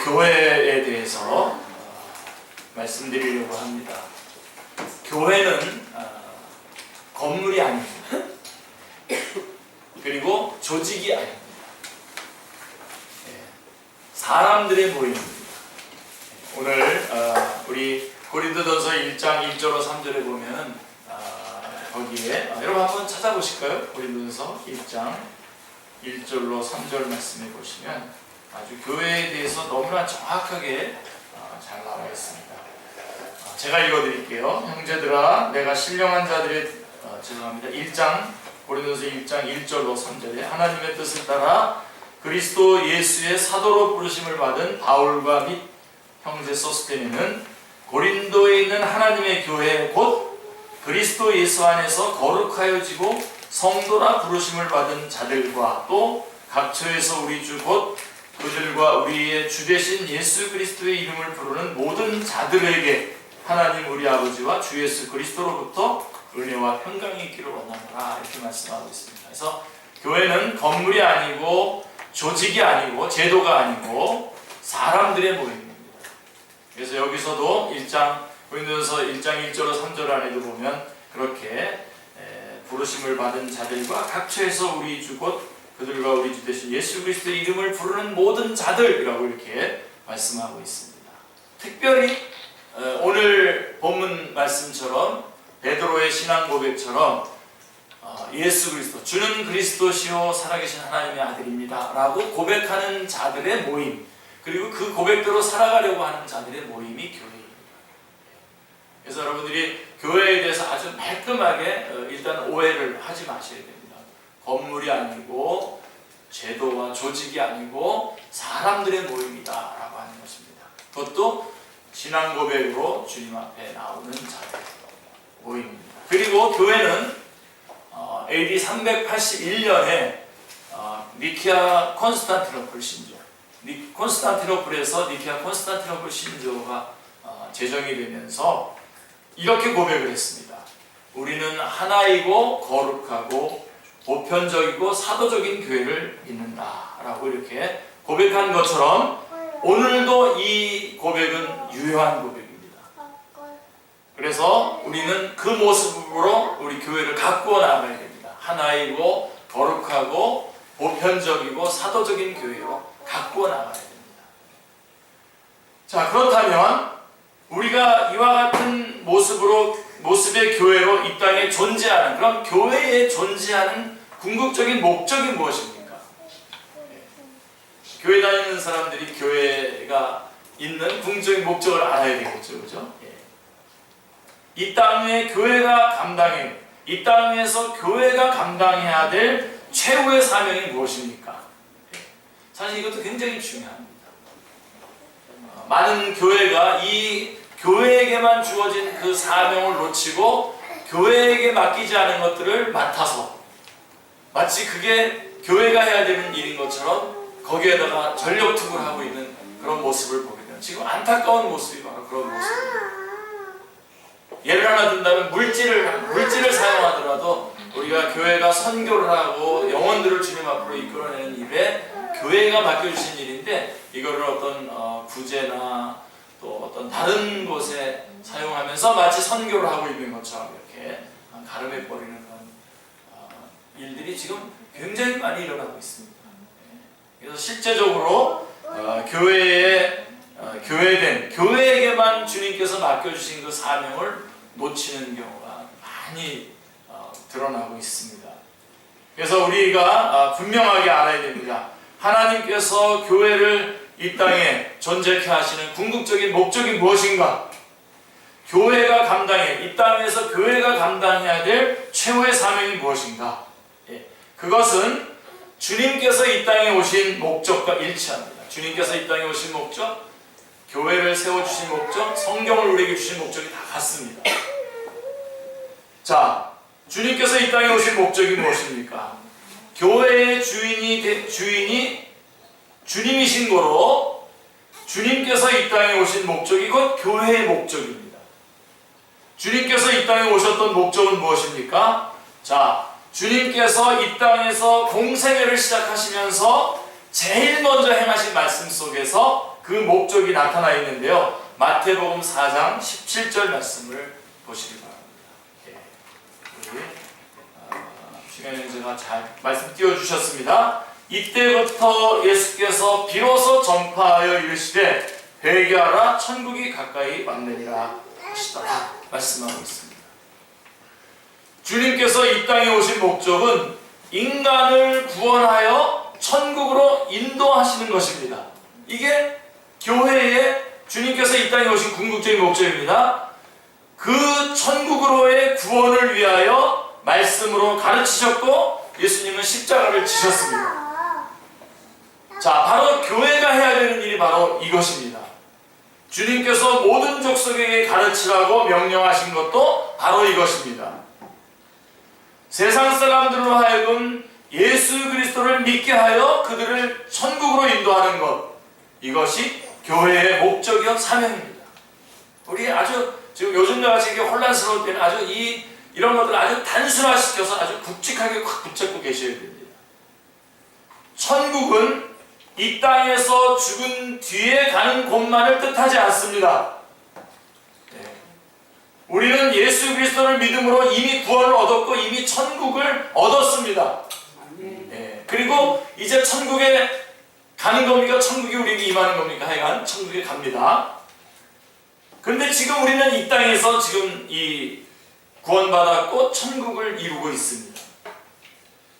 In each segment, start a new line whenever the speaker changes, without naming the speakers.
교회에 대해서 말씀드리려고 합니다. 교회는 건물이 아닙니다. 그리고 조직이 아닙니다. 사람들의 모임입니다. 오늘 우리 고린도전서 1장 1절로 3절에 보면 거기에 여러분 한번 찾아보실까요? 고린도전서 1장 1절로 3절 말씀해 보시면 아주 교회에 대해서 너무나 정확하게 잘 나와 있습니다. 제가 읽어드릴게요. 형제들아, 내가 신령한 자들의 죄송합니다. 1장 고린도전서 1장 1절로 3절에 하나님의 뜻을 따라 그리스도 예수의 사도로 부르심을 받은 바울과 및 형제 소스테네는 고린도에 있는 하나님의 교회 곧 그리스도 예수 안에서 거룩하여지고 성도라 부르심을 받은 자들과 또 각처에서 우리 주 곧 그들과 우리의 주 되신 예수 그리스도의 이름을 부르는 모든 자들에게 하나님 우리 아버지와 주 예수 그리스도로부터 은혜와 평강이 있기를 원하노라, 이렇게 말씀하고 있습니다. 그래서 교회는 건물이 아니고 조직이 아니고 제도가 아니고 사람들의 모임입니다. 그래서 여기서도 고린도전서 1장 1절로 3절 안에도 보면 그렇게 부르심을 받은 자들과 각처에서 우리 주 곧 그들과 우리 주 되신 예수 그리스도의 이름을 부르는 모든 자들이라고 이렇게 말씀하고 있습니다. 특별히 오늘 본문 말씀처럼 베드로의 신앙 고백처럼 예수 그리스도, 주는 그리스도시요 살아계신 하나님의 아들입니다 라고 고백하는 자들의 모임, 그리고 그 고백대로 살아가려고 하는 자들의 모임이 교회입니다. 그래서 여러분들이 교회에 대해서 아주 말끔하게 일단 오해를 하지 마셔야 됩니다. 건물이 아니고 제도와 조직이 아니고 사람들의 모임이다 라고 하는 것입니다. 그것도 신앙 고백으로 주님 앞에 나오는 자들의 모임입니다. 그리고 교회는 AD 381년에 니케아 콘스탄티노플 신조, 콘스탄티노플에서 니케아 콘스탄티노플 신조가 제정이 되면서 이렇게 고백을 했습니다. 우리는 하나이고 거룩하고 보편적이고 사도적인 교회를 믿는다 라고 이렇게 고백한 것처럼 오늘도 이 고백은 유효한 고백입니다. 그래서 우리는 그 모습으로 우리 교회를 가꾸어 나가야 됩니다. 하나이고 거룩하고 보편적이고 사도적인 교회로 가꾸어 나가야 됩니다. 자, 그렇다면 우리가 이와 같은 모습의 교회로 이 땅에 존재하는, 그럼 교회에 존재하는 궁극적인 목적이 무엇입니까? 교회 다니는 사람들이 교회가 있는 궁극적인 목적을 알아야 되겠죠, 그죠? 이 땅에 교회가 이 땅에서 교회가 감당해야 될 최후의 사명이 무엇입니까? 사실 이것도 굉장히 중요합니다. 많은 교회가 이 교회에게만 주어진 그 사명을 놓치고 교회에게 맡기지 않은 것들을 맡아서 마치 그게 교회가 해야 되는 일인 것처럼 거기에다가 전력 투구를 하고 있는 그런 모습을 보게 돼요. 지금 안타까운 모습이 바로 그런 모습입니다. 예를 하나 든다면 물질을 사용하더라도 우리가 교회가 선교를 하고 영혼들을 주님 앞으로 이끌어내는 일에 교회가 맡겨주신 일인데 이거를 어떤 구제나 또 어떤 다른 곳에 사용하면서 마치 선교를 하고 있는 것처럼 이렇게 가름해버리는 그런 일들이 지금 굉장히 많이 일어나고 있습니다. 그래서 실제적으로 교회에게만 주님께서 맡겨주신 그 사명을 놓치는 경우가 많이 드러나고 있습니다. 그래서 우리가 분명하게 알아야 됩니다. 하나님께서 교회를 이 땅에 존재케 하시는 궁극적인 목적이 무엇인가? 이 땅에서 교회가 감당해야 될 최후의 사명이 무엇인가? 그것은 주님께서 이 땅에 오신 목적과 일치합니다. 주님께서 이 땅에 오신 목적, 교회를 세워주신 목적, 성경을 우리에게 주신 목적이 다 같습니다. 자, 주님께서 이 땅에 오신 목적이 무엇입니까? 교회의 주인이 주님이신 거로 주님께서 이 땅에 오신 목적이 곧 교회의 목적입니다. 주님께서 이 땅에 오셨던 목적은 무엇입니까? 자, 주님께서 이 땅에서 공생애를 시작하시면서 제일 먼저 행하신 말씀 속에서 그 목적이 나타나 있는데요. 마태복음 4장 17절 말씀을 보시기 바랍니다. 우리 주변에 제가 잘 말씀 띄워주셨습니다. 이때부터 예수께서 비로소 전파하여 이르시되 회개하라 천국이 가까이 왔느니라 하시더라 말씀하고 있습니다. 주님께서 이 땅에 오신 목적은 인간을 구원하여 천국으로 인도하시는 것입니다. 이게 교회의 주님께서 이 땅에 오신 궁극적인 목적입니다. 그 천국으로의 구원을 위하여 말씀으로 가르치셨고 예수님은 십자가를 지셨습니다. 자, 바로 교회가 해야 되는 일이 바로 이것입니다. 주님께서 모든 족속에게 가르치라고 명령하신 것도 바로 이것입니다. 세상 사람들로 하여금 예수 그리스도를 믿게 하여 그들을 천국으로 인도하는 것, 이것이 교회의 목적이요 사명입니다. 우리 아주 지금 요즘과 같이 이게 혼란스러울 때는 아주 이런 것들을 아주 단순화시켜서 아주 굵직하게 확 붙잡고 계셔야 됩니다. 천국은 이 땅에서 죽은 뒤에 가는 곳만을 뜻하지 않습니다. 우리는 예수 그리스도를 믿음으로 이미 구원을 얻었고 이미 천국을 얻었습니다. 그리고 이제 천국에 가는 겁니까? 천국이 우리에게 임하는 겁니까? 하여간 천국에 갑니다. 그런데 지금 우리는 이 땅에서 지금 이 구원받았고 천국을 이루고 있습니다.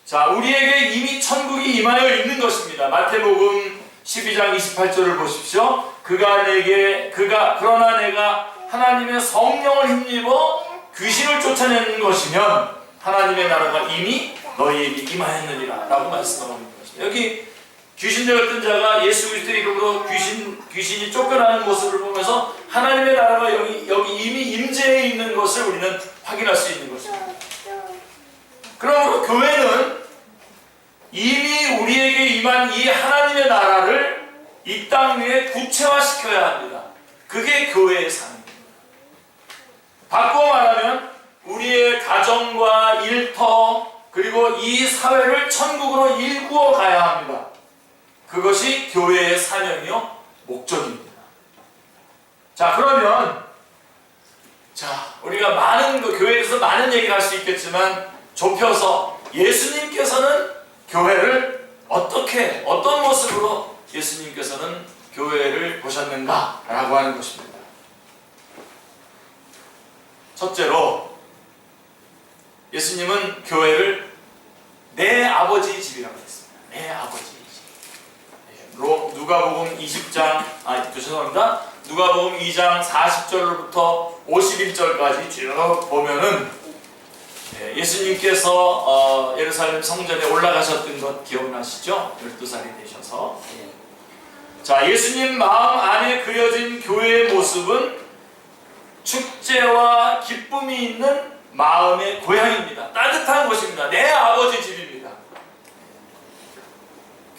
자, 우리에게 이미 천국이 임하여 있는 것입니다. 마태복음 12장 28절을 보십시오. 그러나 내가 하나님의 성령을 힘입어 귀신을 쫓아내는 것이면 하나님의 나라가 이미 너희에게 임하였느니라 라고 말씀하고 있는 것입니다. 여기 귀신 들었던 자가 예수 그리스도의 이름으로 귀신이 쫓겨나는 모습을 보면서 하나님의 나라가 여기 이미 임재해 있는 것을 우리는 확인할 수 있는 것입니다. 그러므로 교회는 이미 우리에게 임한 이 하나님의 나라를 이 땅 위에 구체화시켜야 합니다. 그게 교회의 삶입니다. 바꿔 말하면 우리의 가정과 일터 그리고 이 사회를 천국으로 일구어 가야 합니다. 그것이 교회의 사명이요 목적입니다. 자, 그러면 우리가 교회에서 많은 얘기를 할 수 있겠지만 좁혀서 예수님께서는 교회를 어떤 모습으로 예수님께서는 교회를 보셨는가 라고 하는 것입니다. 첫째로 예수님은 교회를 내 아버지의 집이라고 했습니다. 내 아버지의 집. 누가복음 2장 40절로부터 51절까지 쭉 보면은 예수님께서 예루살렘 성전에 올라가셨던 것 기억나시죠? 12살이 되셔서. 자, 예수님 마음 안에 그려진 교회의 모습은 축제와 기쁨이 있는 마음의 고향입니다. 따뜻한 곳입니다. 내 아버지 집입니다.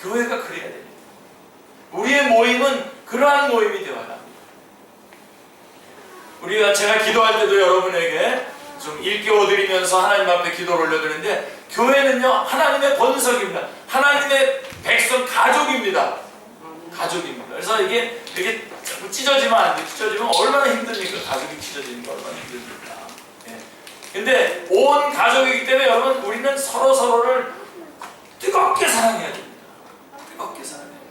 교회가 그래야 됩니다. 우리의 모임은 그러한 모임이 되어야 합니다. 제가 기도할 때도 여러분에게 좀 일깨워드리면서 하나님 앞에 기도를 올려드리는데, 교회는요 하나님의 본석입니다. 하나님의 백성 가족입니다. 그래서 이게 찢어지면 안 돼. 찢어지면 얼마나 힘듭니까? 가족이 찢어지는 게 얼마나 힘듭니까? 근데 온 가족이기 때문에 여러분, 우리는 서로를 뜨겁게 사랑해야 됩니다. 뜨겁게 사랑해야 됩니다.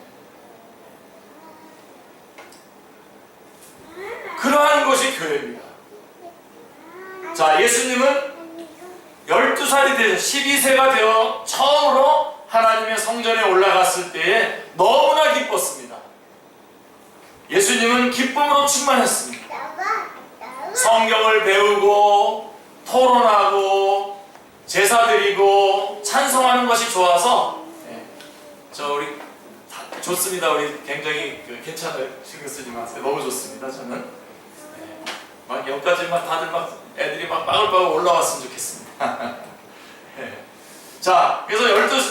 그러한 것이 교회입니다. 자, 예수님은 12살이 되어 12세가 되어 처음으로 하나님의 성전에 올라갔을 때에 너무나 기뻤습니다. 예수님은 기쁨으로 충만했습니다. 성경을 배우고 토론하고 제사 드리고 찬송하는 것이 좋아서 우리 좋습니다. 우리 굉장히 괜찮아요. 신경 쓰지 마세요. 너무 좋습니다. 저는 막 여기까지만 다들 애들이 빠글빠글 올라왔으면 좋겠습니다. 자, 그래서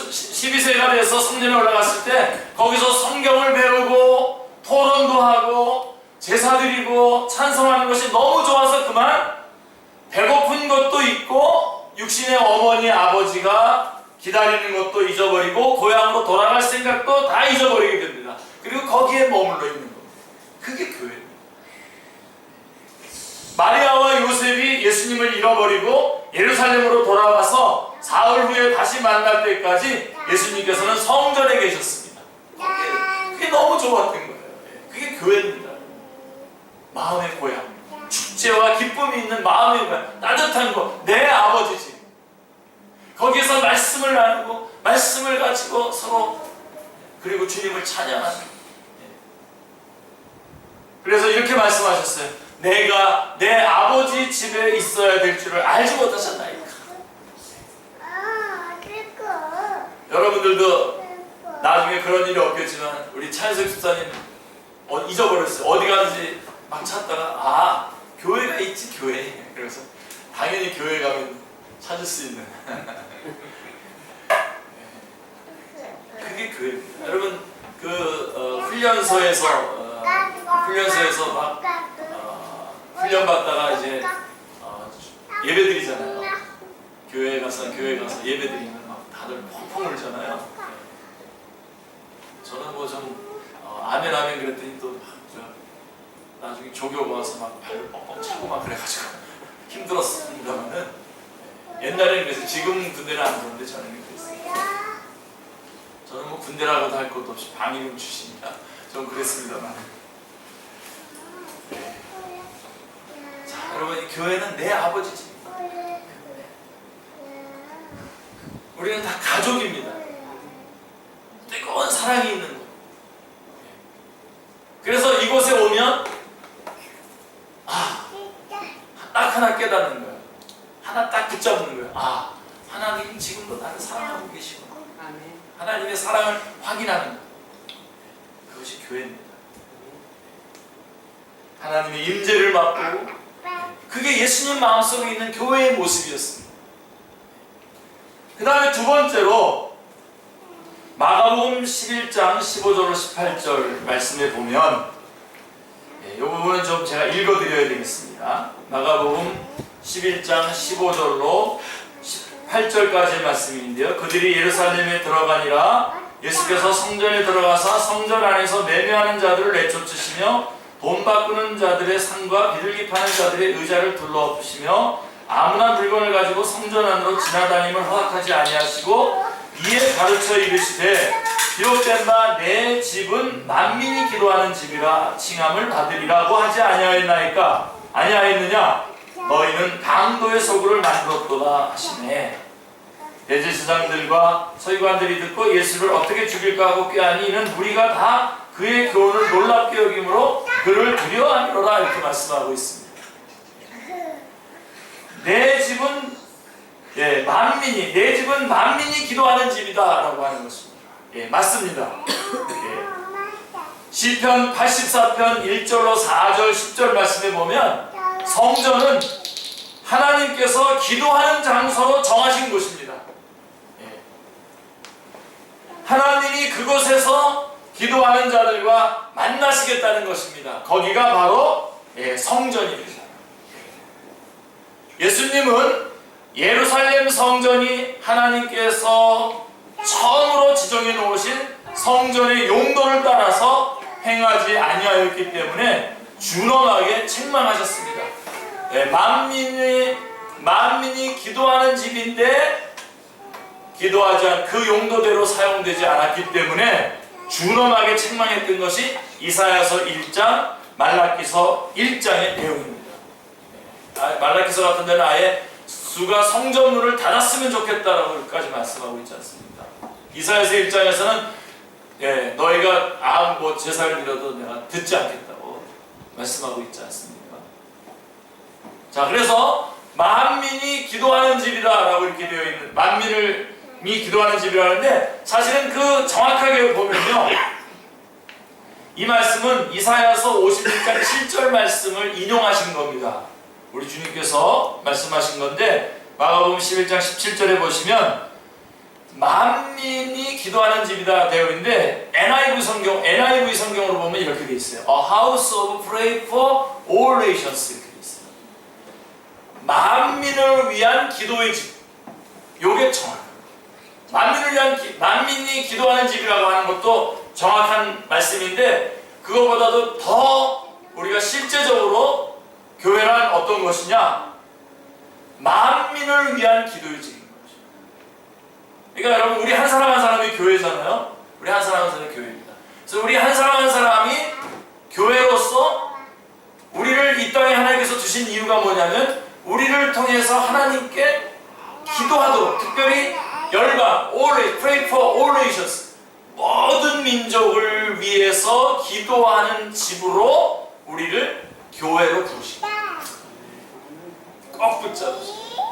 12세가 돼서 성전에 올라갔을 때 거기서 성경을 배우고 토론도 하고 제사 드리고 찬송하는 것이 너무 좋아서 그만 배고픈 것도 있고 육신의 어머니 아버지가 기다리는 것도 잊어버리고 고향으로 돌아갈 생각도 다 잊어버리게 됩니다. 그리고 거기에 머물러 있는 겁니다. 그게 교회예요. 마리아와 요셉이 예수님을 잃어버리고 예루살렘으로 돌아와서 사흘 후에 다시 만날 때까지 예수님께서는 성전에 계셨습니다. 그게 너무 좋았던 거예요. 그게 교회입니다. 마음의 고향, 축제와 기쁨이 있는 마음의 고향, 따뜻한 거, 내 아버지 집. 거기에서 말씀을 나누고 말씀을 가지고 서로 그리고 주님을 찬양하는. 그래서 이렇게 말씀하셨어요. 내가 내 아버지 집에 있어야 될 줄을 알지 못하셨나이까. 여러분들도 나중에 그런 일이 없겠지만 우리 차인석 집사님 잊어버렸어요. 어디 가는지 막 찾다가 교회가 있지, 교회. 그래서 당연히 교회 가면 찾을 수 있는 그게 교회입니다. 여러분 훈련소에서 막 훈련받다가 이제 예배드리잖아요. 교회 가서 예배드리면 막 다들 펑펑 울잖아요. 저는 뭐 좀 아멘 그랬더니 또 나중에 조교 와서 막 발로 뻥뻥 차고 막 그래가지고 힘들었습니다만은 옛날에는 그래서 지금 군대는 안 그런데 저는 그랬어요. 저는 뭐 군대라고도 할 것도 없이 방위군 출신이라 좀 그랬습니다만. 자, 여러분 이 교회는 내 아버지 집입니다. 우리는 다 가족입니다. 뜨거운 사랑이 있는 것. 그래서 이곳에 오면 딱 하나 깨닫는 거예요. 하나 딱 붙잡는 거예요. 하나님 지금도 나를 사랑하고 계시구나. 하나님의 사랑을 확인하는 거예요. 그것이 교회입니다. 하나님의 임재를 맛보고 그게 예수님 마음속에 있는 교회의 모습이었습니다. 그 다음에 두 번째로 마가복음 11장 15절로 18절 말씀에 보면 이 부분은 좀 제가 읽어드려야 되겠습니다. 마가복음 11장 15절로 18절까지의 말씀인데요. 그들이 예루살렘에 들어가니라. 예수께서 성전에 들어가사 성전 안에서 매매하는 자들을 내쫓으시며 돈 바꾸는 자들의 상과 비둘기 파는 자들의 의자를 둘러엎으시며 아무나 물건을 가지고 성전 안으로 지나다님을 허락하지 아니하시고 이에 가르쳐 이르시되 기록된 바 내 집은 만민이 기도하는 집이라 칭함을 받으리라고 하지 아니하였느냐. 너희는 강도의 소굴을 만들었도다 하시네. 대제사장들과 서기관들이 듣고 예수를 어떻게 죽일까 하고 꾀하니 이는 무리가 다 그의 교훈을 놀랍게 여김으로 그를 두려워하니로다. 이렇게 말씀하고 있습니다. 내 집은 만민이 기도하는 집이다 라고 하는 것입니다. 맞습니다. 시편 84편 1절로 4절 10절 말씀에 보면 성전은 하나님께서 기도하는 장소로 정하신 곳입니다. 하나님이 그곳에서 기도하는 자들과 만나시겠다는 것입니다. 거기가 바로 성전입니다. 예수님은 예루살렘 성전이 하나님께서 처음으로 지정해 놓으신 성전의 용도를 따라서 행하지 아니하였기 때문에 준엄하게 책망하셨습니다. 만민이 기도하는 집인데 기도하지 않은 그 용도대로 사용되지 않았기 때문에 준엄하게 책망했던 것이 이사야서 1장, 말라기서 1장의 내용입니다. 말라기서 같은 데는 아예 수가 성전문을 닫았으면 좋겠다라고까지 말씀하고 있지 않습니까? 이사야서 1장에서는 너희가 제사를 드려도 내가 듣지 않겠다고 말씀하고 있지 않습니까? 자, 그래서 만민이 기도하는 집이다라고 이렇게 되어 있는 만민이 기도하는 집이라는데 사실은 그 정확하게 보면요, 이 말씀은 이사야서 56장 7절 말씀을 인용하신 겁니다. 우리 주님께서 말씀하신 건데 마가복음 11장 17절에 보시면 만민이 기도하는 집이다 되어 있는데 NIV 성경으로 보면 이렇게 되어 있어요. A house of prayer for all nations 이렇게 되어 있어요. 만민을 위한 기도의 집. 요게 정확합니다. 만민이 기도하는 집이라고 하는 것도 정확한 말씀인데 그것보다도 더 우리가 실제적으로 교회란 어떤 것이냐? 만민을 위한 기도의 집인 거죠. 그러니까 여러분, 우리 한 사람 한 사람이 교회잖아요. 우리 한 사람 한 사람이 교회입니다. 그래서 우리 한 사람 한 사람이 교회로서 우리를 이 땅에 하나님께서 주신 이유가 뭐냐면, 우리를 통해서 하나님께 기도하도록, 특별히 열방, pray for all nations, 모든 민족을 위해서 기도하는 집으로 우리를 교회로 부르십니다. 꼭 붙잡으십시오.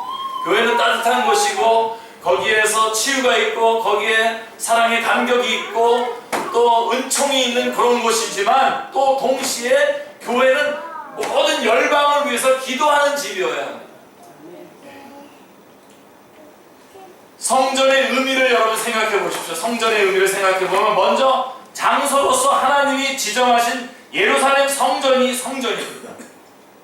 교회는 따뜻한 곳이고, 거기에서 치유가 있고, 거기에 사랑의 감격이 있고, 또 은총이 있는 그런 곳이지만, 또 동시에 교회는 모든 열방을 위해서 기도하는 집이어야 합니다. 성전의 의미를 여러분 생각해 보십시오. 성전의 의미를 생각해 보면, 먼저 장소로서 하나님이 지정하신 예루살렘 성전이 성전입니다.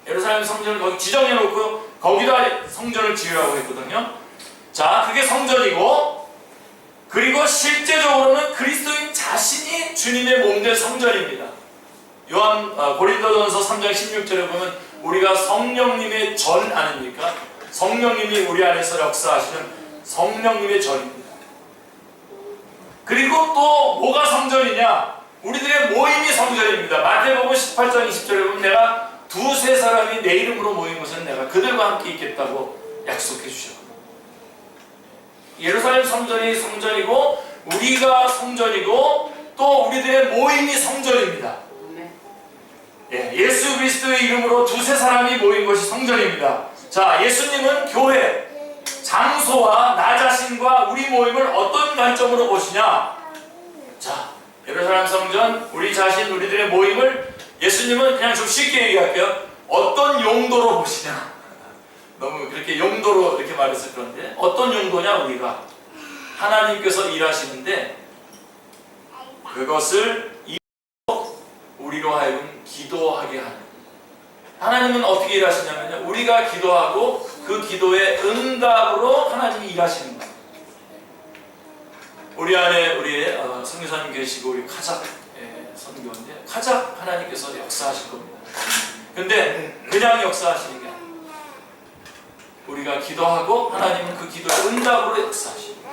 예루살렘 성전을 거기 지정해 놓고 거기다 성전을 지으라고 했거든요. 자, 그게 성전이고, 그리고 실제적으로는 그리스도인 자신이 주님의 몸된 성전입니다. 고린도전서 3장 16절에 보면 우리가 성령님의 전 아닙니까? 성령님이 우리 안에서 역사하시는 성령님의 전입니다. 그리고 또 뭐가 성전이냐? 우리들의 모임이 성전입니다. 마태복음 18장 20절에 보면 내가 두세 사람이 내 이름으로 모인 곳은 내가 그들과 함께 있겠다고 약속해 주셨거든요. 예루살렘 성전이 성전이고, 우리가 성전이고, 또 우리들의 모임이 성전입니다. 예수 그리스도의 이름으로 두세 사람이 모인 것이 성전입니다. 자, 예수님은 교회, 장소와 나 자신과 우리 모임을 어떤 관점으로 보시냐? 자, 예루살렘 성전, 우리 자신, 우리들의 모임을 예수님은 그냥 좀 쉽게 얘기할게요. 어떤 용도로 보시냐? 너무 그렇게 용도로 이렇게 말해서 그런데, 어떤 용도냐? 우리가 하나님께서 일하시는데 그것을 우리로 하여금 기도하게 하는. 하나님은 어떻게 일하시냐면요, 우리가 기도하고 그 기도의 응답으로 하나님이 일하시는 거예요. 우리 안에 우리의 선교사님 계시고, 우리 카작 선교인데, 카작 하나님께서 역사하실 겁니다. 근데 그냥 역사하시는 게 아니에요. 우리가 기도하고 하나님은 그 기도의 응답으로 역사하십니다.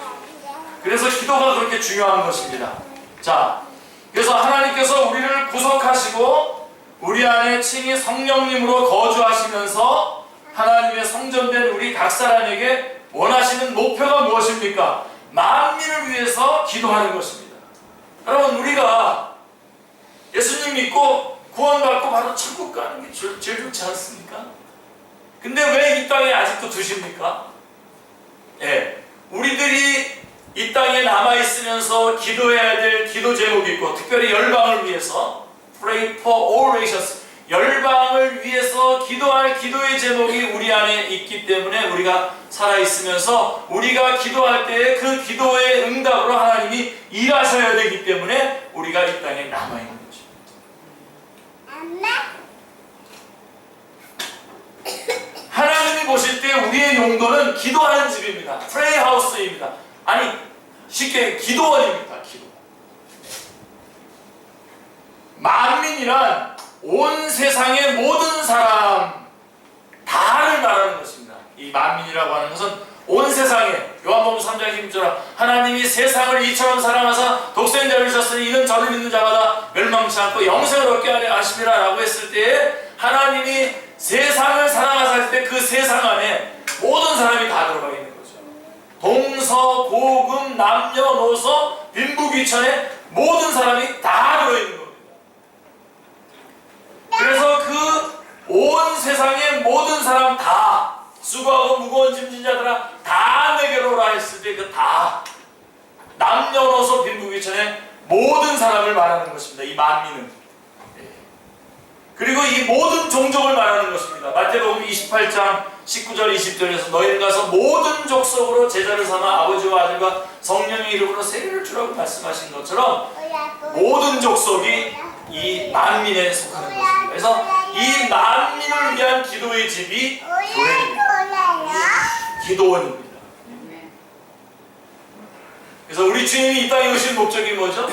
그래서 기도가 그렇게 중요한 것입니다. 자, 그래서 하나님께서 우리를 구속하시고 우리 안에 친히 성령님으로 거주하시면서 하나님의 성전된 우리 각 사람에게 원하시는 목표가 무엇입니까? 만민을 위해서 기도하는 것입니다. 여러분, 우리가 예수님 믿고 구원받고 바로 천국 가는 게 제일 좋지 않습니까? 근데 왜 이 땅에 아직도 두십니까? 우리들이 이 땅에 남아있으면서 기도해야 될 기도 제목이 있고, 특별히 열방을 위해서 Pray for all nations, 열방을 위해서 기도할 기도의 제목이 우리 안에 있기 때문에 우리가 살아있으면서 우리가 기도할 때에 그 기도의 응답으로 하나님이 일하셔야 되기 때문에 우리가 이 땅에 남아있는 거죠. 하나님이 보실 때 우리의 용도는 기도하는 집입니다. Pray house입니다. 아니, 쉽게 기도원입니다. 기도. 만민이란 온 세상의 모든 사람 다를 말하는 것입니다. 이 만민이라고 하는 것은 온 세상에, 요한복음 3장 16절 하나님이 세상을 이처럼 사랑하사 독생자를 주셨으니 이는 저를 믿는 자마다 멸망치 않고 영생을 얻게 하려 하심이라 라고 했을 때에, 하나님이 세상을 사랑하사 할 때 그 세상 안에 모든 사람이 다 들어가 있는 거죠. 동서, 고금, 남녀노소, 빈부귀천에 모든 사람이 다 들어있는 겁니다. 그래서 그 온 세상의 모든 사람 다, 수고하고 무거운 짐진 자들아 다 내게로 오라 했을 때 그 다, 남녀노소 빈부귀천에 모든 사람을 말하는 것입니다. 이 만민은. 그리고 이 모든 종족을 말하는 것입니다. 마태복음 28장 19절 20절에서 너희는 가서 모든 족속으로 제자를 삼아 아버지와 아들과 성령의 이름으로 세례를 주라고 말씀하신 것처럼 모든 족속이 이 만민에 속하는 것입니다. 그래서 이 만민을 위한 기도의 집이 교회입니다. 기도원입니다. 그래서 우리 주님이 이 땅에 오신 목적이 뭐죠?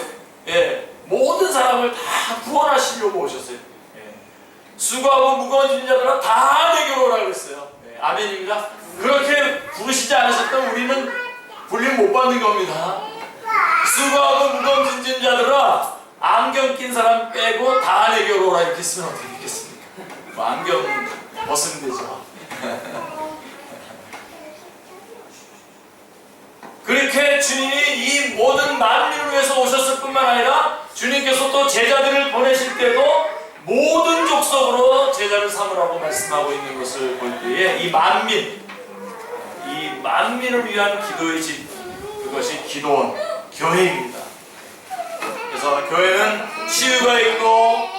모든 사람을 다 구원하시려고 오셨어요. 수고하고 무거운 짐진 자들아 다 내게로 오라 그랬어요. 아멘입니다. 그렇게 부르시지 않으셨다면 우리는 불림 못 받는 겁니다. 수고하고 무거운 짐진 자들아 안경 낀 사람 빼고 다 내게로 오라 이렇게 쓰면 어떻게 되겠습니까? 뭐 안경 벗으면 되죠. 그렇게 주님이 이 모든 만민을 위해서 오셨을 뿐만 아니라 주님께서 또 제자들을 보내실 때도 모든 족속으로 제자를 삼으라고 말씀하고 있는 것을 볼 때에 이 만민을 위한 기도의 집, 그것이 기도원, 교회입니다. 그래서 교회는 치유가 있고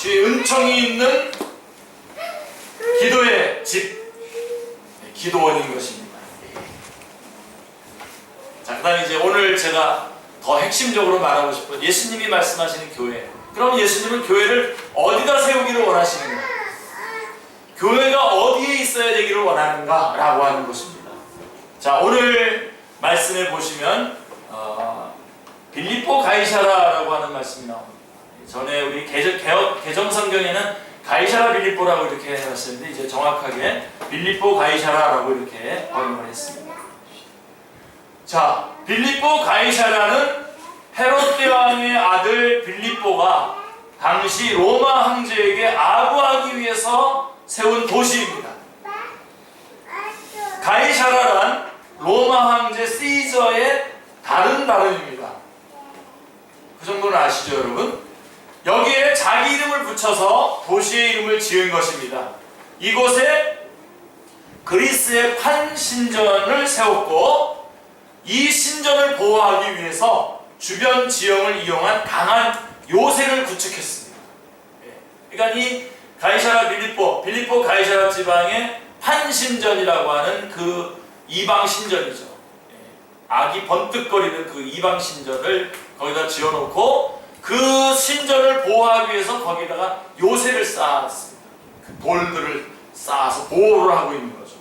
은총이 있는 기도의 집, 기도원인 것입니다. 자, 그 다음에 이제 오늘 제가 더 핵심적으로 말하고 싶은 예수님이 말씀하시는 교회. 그럼 예수님은 교회를 어디다 세우기를 원하시는가? 교회가 어디에 있어야 되기를 원하는가? 라고 하는 것입니다. 자, 오늘 말씀에 보시면 빌립보 가이사라라고 하는 말씀이 나옵니다. 전에 우리 개정성경에는 가이사라 빌립보라고 이렇게 해놨었는데 이제 정확하게 빌립보 가이사라라고 이렇게 번역을 했습니다. 자, 빌립보 가이사라는 헤롯 대왕의 아들 빌립보가 당시 로마 황제에게 아부하기 위해서 세운 도시입니다. 가이사라란 로마 황제 시저의 다른 발음입니다. 그 정도는 아시죠, 여러분? 여기에 자기 이름을 붙여서 도시의 이름을 지은 것입니다. 이곳에 그리스의 판신전을 세웠고 이 신전을 보호하기 위해서 주변 지형을 이용한 강한 요새를 구축했습니다. 그러니까 이 가이사라 빌립보 가이사라 지방의 판신전이라고 하는 그 이방 신전이죠. 악이 번뜩거리는 그 이방 신전을 거기다 지어놓고 그 신전을 보호하기 위해서 거기다가 요새를 쌓았습니다. 그 돌들을 쌓아서 보호를 하고 있는 거죠.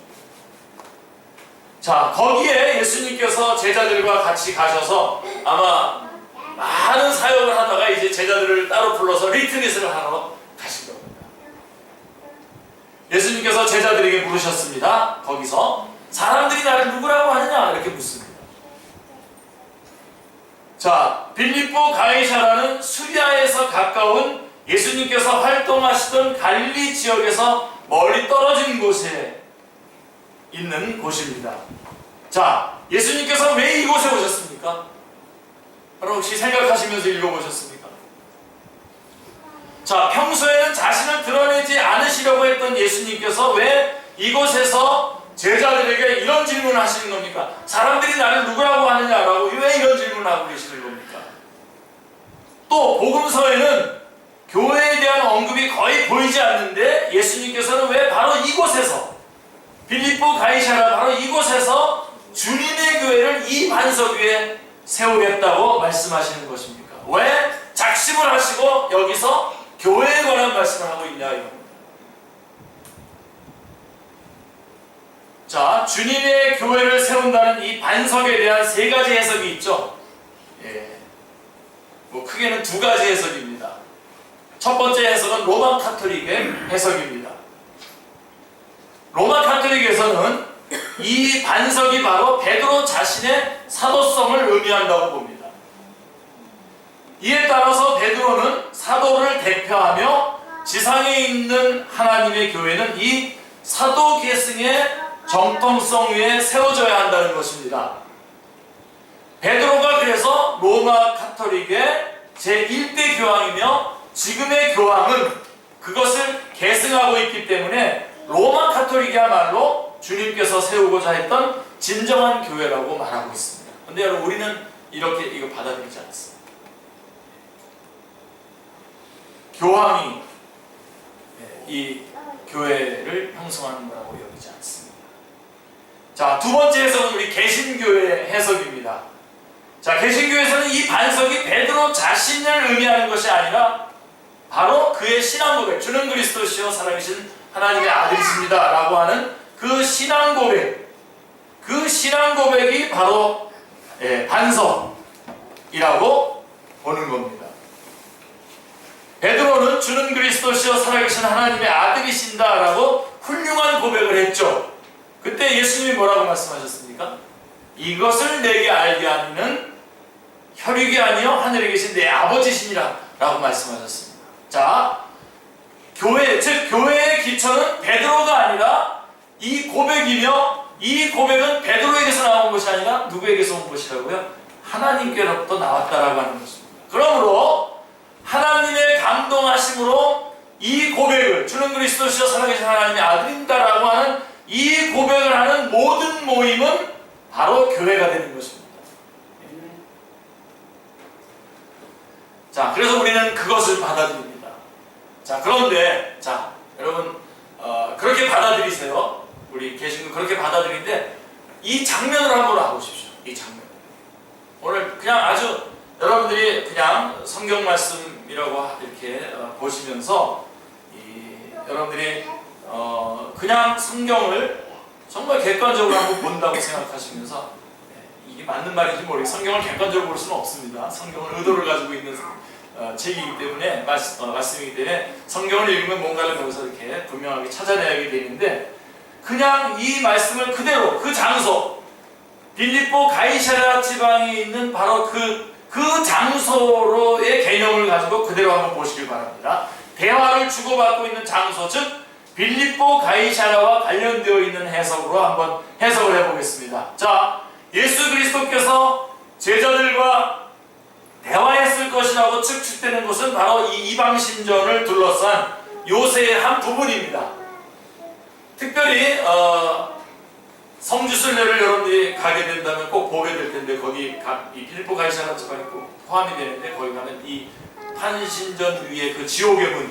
자, 거기에 예수님께서 제자들과 같이 가셔서 아마 많은 사역을 하다가 이제 제자들을 따로 불러서 리트릿을 하러 가신 겁니다. 예수님께서 제자들에게 물으셨습니다. 거기서 사람들이 나를 누구라고 하느냐 이렇게 묻습니다. 자, 빌립보 가이사라는 수리아에서 가까운 예수님께서 활동하시던 갈릴리 지역에서 멀리 떨어진 곳에 있는 곳입니다. 자, 예수님께서 왜 이곳에 오셨습니까? 여러분 혹시 생각하시면서 읽어보셨습니까? 자, 평소에는 자신을 드러내지 않으시려고 했던 예수님께서 왜 이곳에서 제자들에게 이런 질문을 하시는 겁니까? 사람들이 나를 누구라고 하느냐라고 왜 이런 질문을 하고 계시는 겁니까? 또 복음서에는 교회에 대한 언급이 거의 보이지 않는데 예수님께서는 왜 바로 이곳에서 빌립보 가이사라 바로 이곳에서 주님의 교회를 이 반석 위에 세우겠다고 말씀하시는 것입니까? 왜 작심을 하시고 여기서 교회에 관한 말씀을 하고 있냐 이겁니다. 자, 주님의 교회를 세운다는 이 반석에 대한 세 가지 해석이 있죠. 뭐 크게는 두 가지 해석입니다. 첫 번째 해석은 로마 카톨릭의 해석입니다. 로마 카톨릭에서는 이 반석이 바로 베드로 자신의 사도성을 의미한다고 봅니다. 이에 따라서 베드로는 사도를 대표하며 지상에 있는 하나님의 교회는 이 사도 계승의 정통성 위에 세워져야 한다는 것입니다. 베드로가 그래서 로마 카톨릭의 제1대 교황이며 지금의 교황은 그것을 계승하고 있기 때문에 로마 카톨릭이야말로 주님께서 세우고자 했던 진정한 교회라고 말하고 있습니다. 그런데 여러분 우리는 이렇게 이거 받아들이지 않습니다. 교황이 이 교회를 형성하는 거라고 여기지 않습니다. 자, 두 번째 해석은 우리 개신교의 해석입니다. 자, 개신교에서는 이 반석이 베드로 자신을 의미하는 것이 아니라 바로 그의 신앙 고백, 주는 그리스도시요 살아계신 하나님의 아들이십니다 라고 하는 그 신앙 고백, 그 신앙 고백이 바로 반석이라고 보는 겁니다. 베드로는 주는 그리스도시요 살아계신 하나님의 아들이신다라고 훌륭한 고백을 했죠. 그때 예수님이 뭐라고 말씀하셨습니까? 이것을 내게 알게 하는 혈육이 아니요 하늘에 계신 내 아버지시니라 라고 말씀하셨습니다. 자, 교회, 즉 교회의 기초는 베드로가 아니라 이 고백이며, 이 고백은 베드로에게서 나온 것이 아니라 누구에게서 온 것이라고요? 하나님께로부터 나왔다라고 하는 것입니다. 그러므로 하나님의 감동하심으로 이 고백을, 주는 그리스도시여 살아계신 하나님의 아들인다라고 하는 이 고백을 하는 모든 모임은 바로 교회가 되는 것입니다. 자, 그래서 우리는 그것을 받아들입니다. 자, 그런데 자, 여러분 그렇게 받아들이세요. 우리 계신 분 그렇게 받아들이는데 이 장면을 한번 와보십시오. 이 장면. 오늘 그냥 아주 여러분들이 그냥 성경 말씀이라고 이렇게 보시면서 여러분들이 그냥 성경을 정말 객관적으로 한번 본다고 생각하시면서 이게 맞는 말인지 모르겠어요. 성경을 객관적으로 볼 수는 없습니다. 성경은 의도를 가지고 있는 책이기 때문에 말씀이기 때문에 성경을 읽으면 뭔가를 거기서 이렇게 분명하게 찾아내야 되는데 그냥 이 말씀을 그대로 그 장소 빌립보 가이사랴 지방에 있는 바로 그 장소로의 개념을 가지고 그대로 한번 보시길 바랍니다. 대화를 주고받고 있는 장소, 즉 빌립보 가이사랴와 관련되어 있는 해석으로 한번 해석을 해보겠습니다. 자, 예수 그리스도께서 제자들과 대화했을 것이라고 측측되는 것은 바로 이 이방신전을 둘러싼 요새의 한 부분입니다. 특별히 성주순례를 여러분들이 가게 된다면 꼭 보게 될 텐데 거기 이 빌립보 가이사랴 지방이 꼭 포함이 되는데 거기 가면 이 판신전 위에 그 지옥의 문,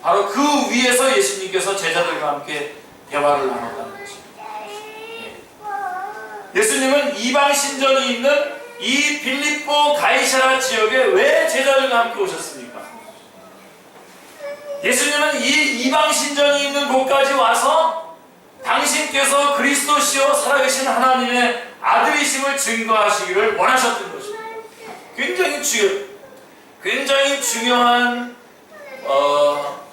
바로 그 위에서 예수님께서 제자들과 함께 대화를 나눴다는 것입니다. 예수님은 이방신전이 있는 이 빌립보 가이사랴 지역에 왜 제자들과 함께 오셨습니까? 예수님은 이 이방신전이 있는 곳까지 와서 당신께서 그리스도시요 살아계신 하나님의 아들이심을 증거하시기를 원하셨던 것입니다. 굉장히 중요한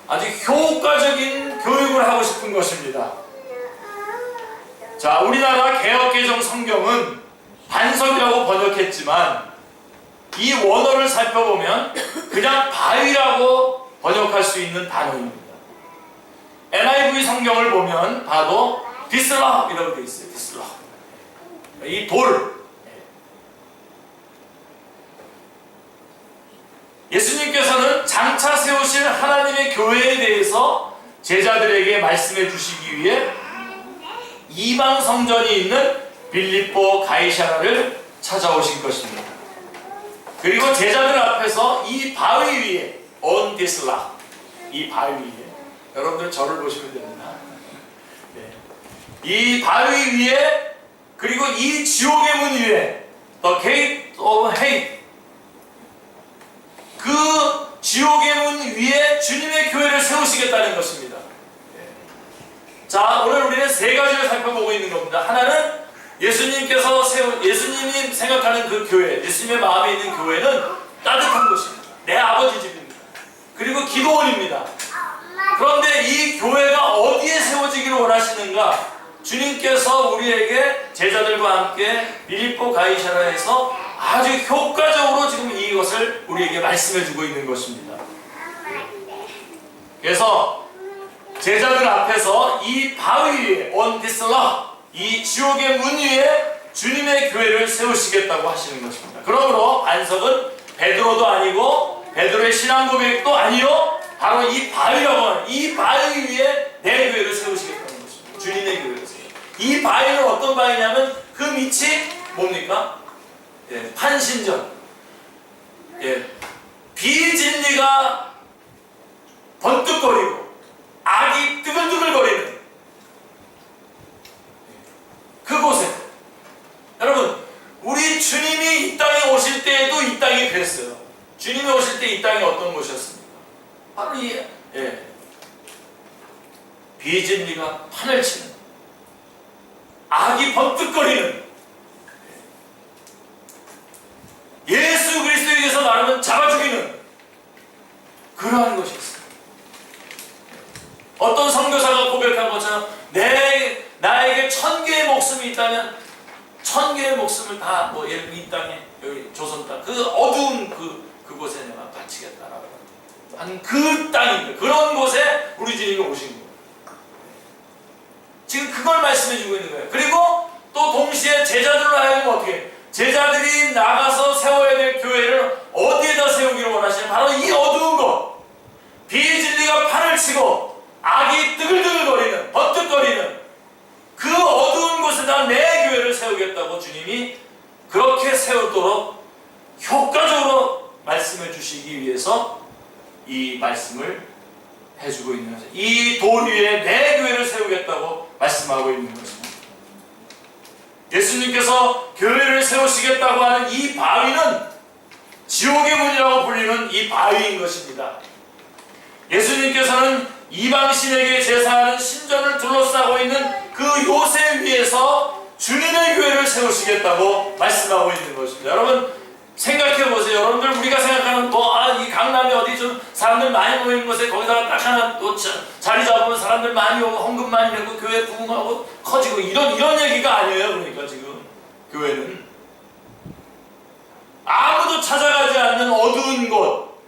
아주 효과적인 교육을 하고 싶은 것입니다. 자, 우리나라 개역개정 성경은 반석이라고 번역했지만 이 원어를 살펴보면 그냥 바위라고 번역할 수 있는 단어입니다. NIV 성경을 보면 봐도 디슬랍이라고 되어 있어요. 디슬랍. 이 돌. 예수님께서는 장차 세우실 하나님의 교회에 대해서 제자들에게 말씀해 주시기 위해 이방 성전이 있는 빌립보 가이사랴를 찾아오신 것입니다. 그리고 제자들 앞에서 이 바위 위에 on this rock, 이 바위 위에 여러분들 저를 보시면 됩니다. 네. 이 바위 위에 그리고 이 지옥의 문 위에 the gate of hate, 그 지옥의 문 위에 주님의 교회를 세우시겠다는 것입니다. 자, 오늘 우리는 세 가지를 살펴보고 있는 겁니다. 하나는 예수님이 생각하는 그 교회, 예수님의 마음에 있는 교회는 따뜻한 곳입니다. 내 아버지 집입니다. 그리고 기도원입니다. 그런데 이 교회가 어디에 세워지기를 원하시는가? 주님께서 우리에게 제자들과 함께 빌립보 가이사랴에서 아주 효과적으로 지금 이것을 우리에게 말씀해주고 있는 것입니다. 그래서 제자들 앞에서 이 바위 위에 on this rock, 이 지옥의 문 위에 주님의 교회를 세우시겠다고 하시는 것입니다. 그러므로 반석은 베드로도 아니고 베드로의 신앙 고백도 아니요, 바로 이 바위라고 하는 이 바위 위에 내 교회를 세우시겠다는 것입니다. 주님의 교회를 세우시겠다. 이 바위는 어떤 바위냐면 그 밑이 뭡니까? 예, 판신전. 예, 비진리가 번뜩거리고 악이 뜨글뜨글거리는 그곳에, 여러분, 우리 주님이 이 땅에 오실 때에도 이 땅이 그랬어요. 주님이 오실 때 이 땅이 어떤 곳이었습니까? 바로 이 비진리가 판을 치는, 악이 번뜩거리는, 예수 그리스도에게서 말하면 목숨을 다 뭐 예를 들면 이 땅에 여기 조선 땅 그 어두운 그곳에 내가 바치겠다라고 한 그 땅입니다. 그런 곳에 우리 주님이 오신 거예요. 지금 그걸 말씀해 주고 있는 거예요. 그리고 또 동시에 제자들로 하여금 어떻게 제자들이 나가서 세워야 될 교회를 어디에다 세우기를 원하시냐면 바로 이 어두운 곳, 비진리가 판을 치고 악이 뜨글뜨글거리는 번뜩거리는 그 어두운 곳에다 내 교회를 세우겠다고 주님이 그렇게 세우도록 효과적으로 말씀해 주시기 위해서 이 말씀을 해주고 있는 거죠. 이 돌 위에 내 교회를 세우겠다고 말씀하고 있는 것입니다. 예수님께서 교회를 세우시겠다고 하는 이 바위는 지옥의 문이라고 불리는 이 바위인 것입니다. 예수님께서는 이방신에게 제사하는 신전을 둘러싸고 있는 그 요새 위에서 주님의 교회를 세우시겠다고 말씀하고 있는 것입니다. 여러분 생각해 보세요. 여러분들 우리가 생각하는 이 강남에 어디 좀 사람들 많이 모이는 곳에 거기다가 딱 하나 또 자리 잡으면 사람들 많이 오고 헌금 많이 내고 교회 부흥하고 커지고 이런 얘기가 아니에요. 그러니까 지금 교회는 아무도 찾아가지 않는 어두운 곳,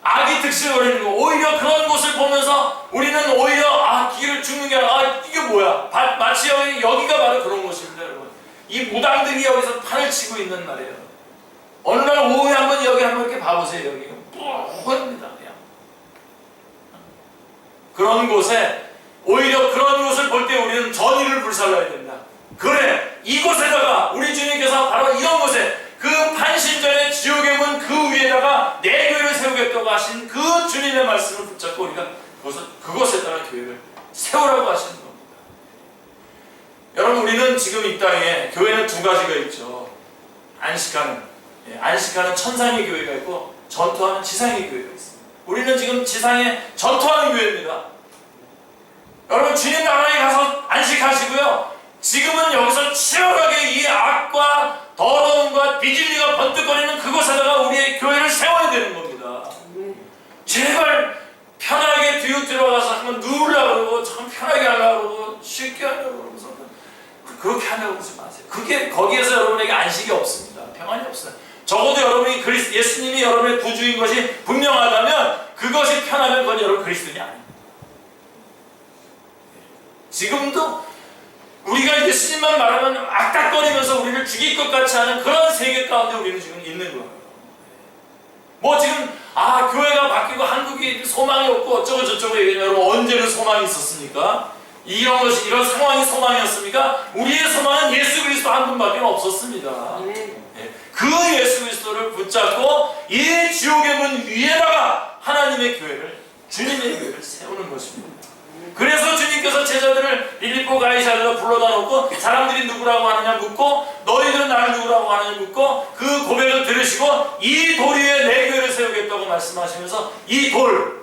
악이 득실거리는 곳, 오히려 그런 곳을 보면서 우리는 오히려 길을 죽는 게 아니라 이게 뭐야? 마치 여기가 바로 그런 곳입니다. 여러분 이 무당들이 여기서 판을 치고 있는 말이에요. 어느 날 오후에 한번 여기 한번 이렇게 봐보세요. 여기 뽀합니다 그냥. 그런 곳에 오히려 그런 곳을 볼 때 우리는 전의를 불살라야 된다. 그래 이곳에다가 우리 주님께서 바로 이런 곳에 그 판신전의 지옥의 문 그 위에다가 내 교회를 세우겠다고 하신 그 주님의 말씀을 붙잡고 우리가 그곳에다가 교회를 세우라고 하시는 겁니다. 여러분 우리는 지금 이 땅에 교회는 두 가지가 있죠. 안식하는 천상의 교회가 있고 전투하는 지상의 교회가 있습니다. 우리는 지금 지상에 전투하는 교회입니다. 여러분 주님 나라에 가서 안식하시고요. 지금은 여기서 치열하게 이 악과 더러움과 비진리가 번뜩거리는 그곳에다가 우리의 교회를 세워야 되는 겁니다. 제발 편하게 뒤로 들어가서 한번 누우려고 그러고 참 편하게 하려고 그러고 쉽게 하려고 그러면서 그렇게 하려고 그러지 마세요. 거기에서 여러분에게 안식이 없습니다. 평안이 없어요. 적어도 여러분이 예수님이 여러분의 구주인 것이 분명하다면 그것이 편하면 그건 여러분 그리스도인이 아닙니다. 지금도 우리가 예수님만 말하면 악닥거리면서 우리를 죽일 것 같이 하는 그런 세계 가운데 우리는 지금 있는 거예요. 뭐 지금 교회가 바뀌고 한국이 소망이 없고 어쩌고 저쩌고 얘기하면 여러분 언제는 소망이 있었습니까? 이런 상황이 소망이었습니까? 우리의 소망은 예수 그리스도 한 분밖에 없었습니다. 그 예수 그리스도를 붙잡고 이 지옥의 문 위에다가 하나님의 교회를 주님의 교회를 세우는 것입니다. 그래서 주님께서 제자들을 빌립보 가이사랴로 불러다 놓고 사람들이 누구라고 하느냐 묻고 너희들은 나를 누구라고 하느냐 묻고 그 고백을 들으시고 이 돌 위에 내 교회를 세우겠다고 말씀하시면서 이 돌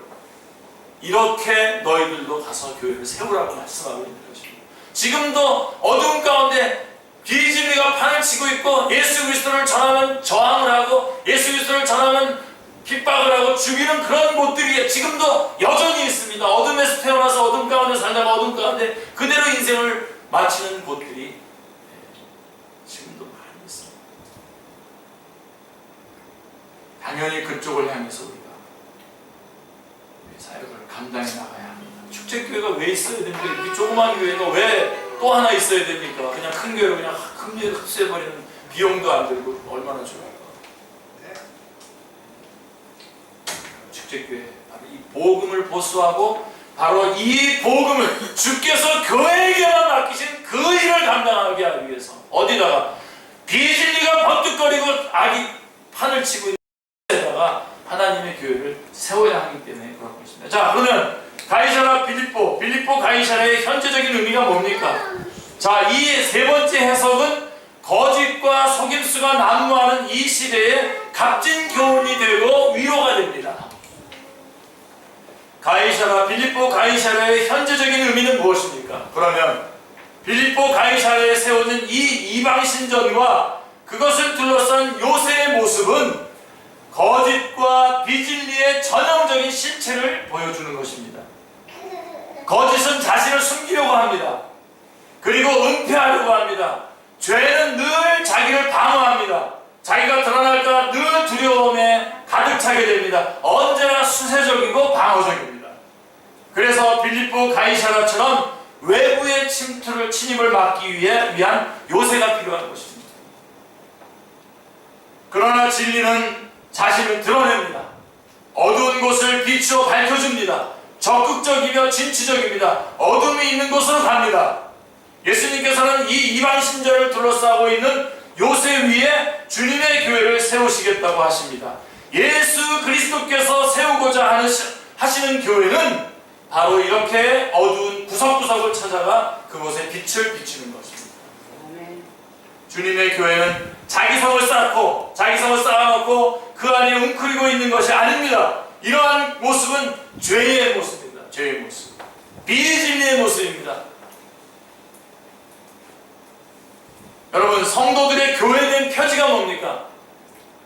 이렇게 너희들도 가서 교회를 세우라고 말씀하고 있는 것입니다. 지금도 어두운 가운데 비진리가 판을 치고 있고 예수 그리스도를 전하면 저항을 하고 예수 그리스도를 전하면 핍박을 하고 죽이는 그런 곳들이 지금도 여전히 있습니다. 어둠에서 태어나서 어둠 가운데 살다가 어둠 가운데 그대로 인생을 마치는 곳들이 지금도 많이 있습니다. 당연히 그쪽을 향해서 우리가 사역을 감당해 나가야 합니다. 축제교회가 왜 있어야 됩니까? 이렇게 조그만 교회가 왜 또 하나 있어야 됩니까? 그냥 큰 교회로 그냥 금리에 흡수해버리는 비용도 안 들고 얼마나 좋아요. 축제교회 바로 이 복음을 보수하고 바로 이 복음을 주께서 교회에게만 맡기신 그 일을 감당하게 하기 위해서 어디다가 비진리가 번뜩거리고 악이 판을 치고 있는 데다가 하나님의 교회를 세워야 하기 때문에 그런 것입니다. 자 그러면 가이사랴 빌립보 가이사랴의 현재적인 의미가 뭡니까? 자 이 세 번째 해석은 거짓과 속임수가 난무하는 이 시대에 값진 교훈이 되고 위로가 됩니다. 빌립보 가이사랴의 현재적인 의미는 무엇입니까? 그러면 빌립보 가이사랴에 세워진 이 이방신전과 그것을 둘러싼 요새의 모습은 거짓과 비진리의 전형적인 실체를 보여주는 것입니다. 거짓은 자신을 숨기려고 합니다. 그리고 은폐하려고 합니다. 죄는 늘 자기를 방어합니다. 자기가 드러날까 늘 두려움에 가득 차게 됩니다. 언제나 수세적이고 방어적입니다. 그래서 빌립보 가이사라처럼 외부의 침입을 막기 위한 요새가 필요한 것입니다. 그러나 진리는 자신을 드러냅니다. 어두운 곳을 빛으로 밝혀줍니다. 적극적이며 진취적입니다. 어둠이 있는 곳으로 갑니다. 예수님께서는 이 이방 신자를 둘러싸고 있는 요새 위에 주님의 교회를 세우시겠다고 하십니다. 예수 그리스도께서 세우고자 하시는 교회는 바로 이렇게 어두운 구석구석을 찾아가 그곳에 빛을 비추는 것입니다. 주님의 교회는 자기성을 쌓고 자기성을 쌓아놓고 그 안에 웅크리고 있는 것이 아닙니다. 이러한 모습은 죄의 모습입니다. 죄의 모습, 비진리의 모습입니다. 여러분, 성도들의 교회된 표지가 뭡니까?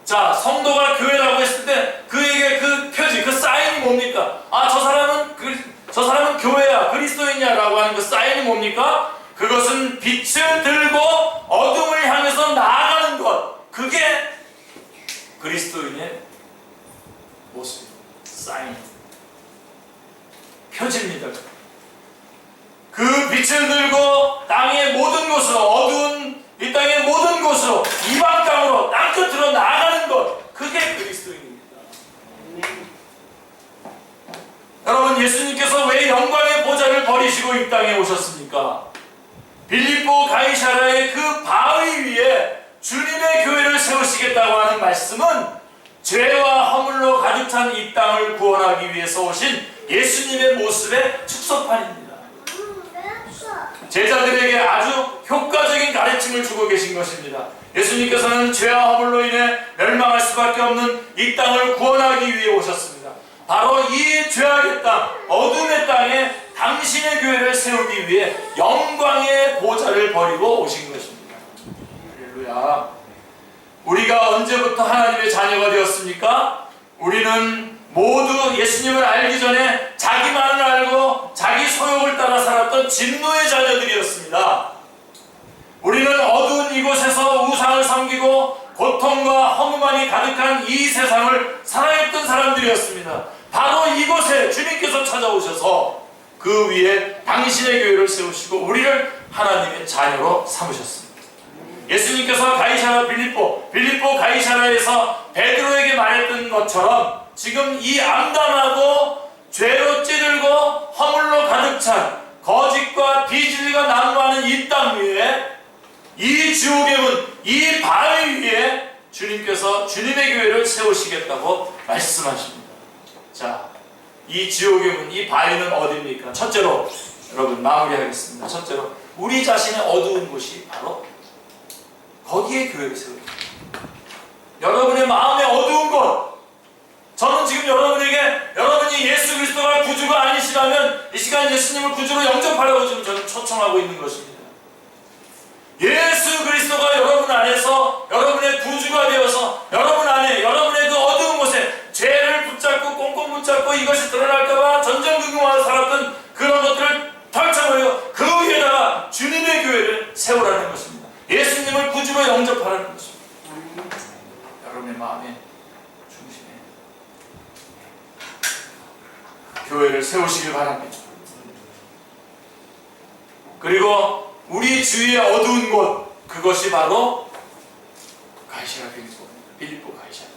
자, 성도가 교회라고 했을 때 그에게 그 표지, 그 사인이 뭡니까? 아, 저 사람은 교회야, 그리스도인이야 라고 하는 그 사인이 뭡니까? 그것은 빛을 들고 어둠을 향해서 나아가는 것, 그게 그리스도인의 모습입니다. 사인, 표지입니다. 그 빛을 들고 땅의 모든 곳으로, 어두운 이 땅의 모든 곳으로, 이방 땅으로, 땅 끝으로 나아가는 것, 그게 그리스도인입니다. 여러분, 예수님께서 왜 영광의 보좌를 버리시고 이 땅에 오셨습니까? 빌립보 가이사라의 그 바위 위에 주님의 교회를 세우시겠다고 하는 말씀은 죄와 허물로 가득 찬 이 땅을 구원하기 위해서 오신 예수님의 모습의 축소판입니다. 제자들에게 아주 효과적인 가르침을 주고 계신 것입니다. 예수님께서는 죄와 허물로 인해 멸망할 수밖에 없는 이 땅을 구원하기 위해 오셨습니다. 바로 이 죄악의 땅, 어둠의 땅에 당신의 교회를 세우기 위해 영광의 보좌를 버리고 오신 것입니다. 할렐루야. 우리가 언제부터 하나님의 자녀가 되었습니까? 우리는 모두 예수님을 알기 전에 자기만을 알고 자기 소욕을 따라 살았던 진노의 자녀들이었습니다. 우리는 어두운 이곳에서 우상을 섬기고 고통과 허무만이 가득한 이 세상을 살아했던 사람들이었습니다. 바로 이곳에 주님께서 찾아오셔서 그 위에 당신의 교회를 세우시고 우리를 하나님의 자녀로 삼으셨습니다. 예수님께서 가이사라 빌립보 가이사라에서 베드로에게 말했던 것처럼 지금 이 암담하고 죄로 찌들고 허물로 가득 찬 거짓과 비진리가 난무하는 이 땅 위에, 이 지옥의 문, 이 바위 위에 주님께서 주님의 교회를 세우시겠다고 말씀하십니다. 자, 이 지옥의 문, 이 바위는 어디입니까? 첫째로, 여러분 마무리하겠습니다. 첫째로, 우리 자신의 어두운 곳이 바로 거기에 교회를 세웁니다. 여러분의 마음의 어두운 곳, 저는 지금 여러분이 예수 그리스도가 구주가 아니시라면 이 시간 예수님을 구주로 영접하라고 지금 저는 초청하고 있는 것입니다. 예수 그리스도가 여러분 안에서 여러분의 구주가 되어서 여러분 안에, 여러분의 그 어두운 곳에 죄를 붙잡고 꽁꽁 붙잡고 이것이 드러날까봐 전전긍긍하며 살았던 그런 것들을 털쳐버리고 그 위에다가 주님의 교회를 세우라는 것입니다. 예수님을 구주로 영접하라는 것입니다. 여러분의 마음의 중심에 교회를 세우시길 바랍니다. 그리고 우리 주위의 어두운 곳, 그것이 바로 가이사라 빌립보 가이사라.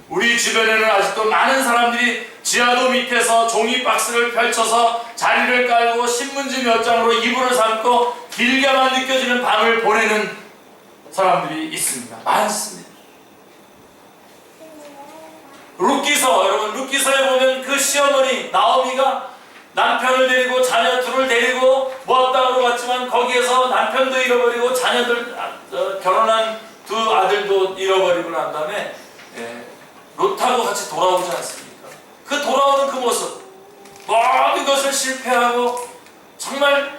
우리 주변에는 아직도 많은 사람들이 지하도 밑에서 종이 박스를 펼쳐서 자리를 깔고 신문지 몇 장으로 이불을 삼고 길게만 느껴지는 밤을 보내는 사람들이 있습니다. 많습니다. 여러분 룻기서에 보면 그 시어머니 나오미가 남편을 데리고 자녀 둘을 데리고 모압 땅으로 갔지만 거기에서 남편도 잃어버리고 자녀들 결혼한 두 아들도 잃어버리고 난 다음에 롯하고 같이 돌아오지 않습니까? 그 돌아오는 그 모습, 모든 것을 실패하고 정말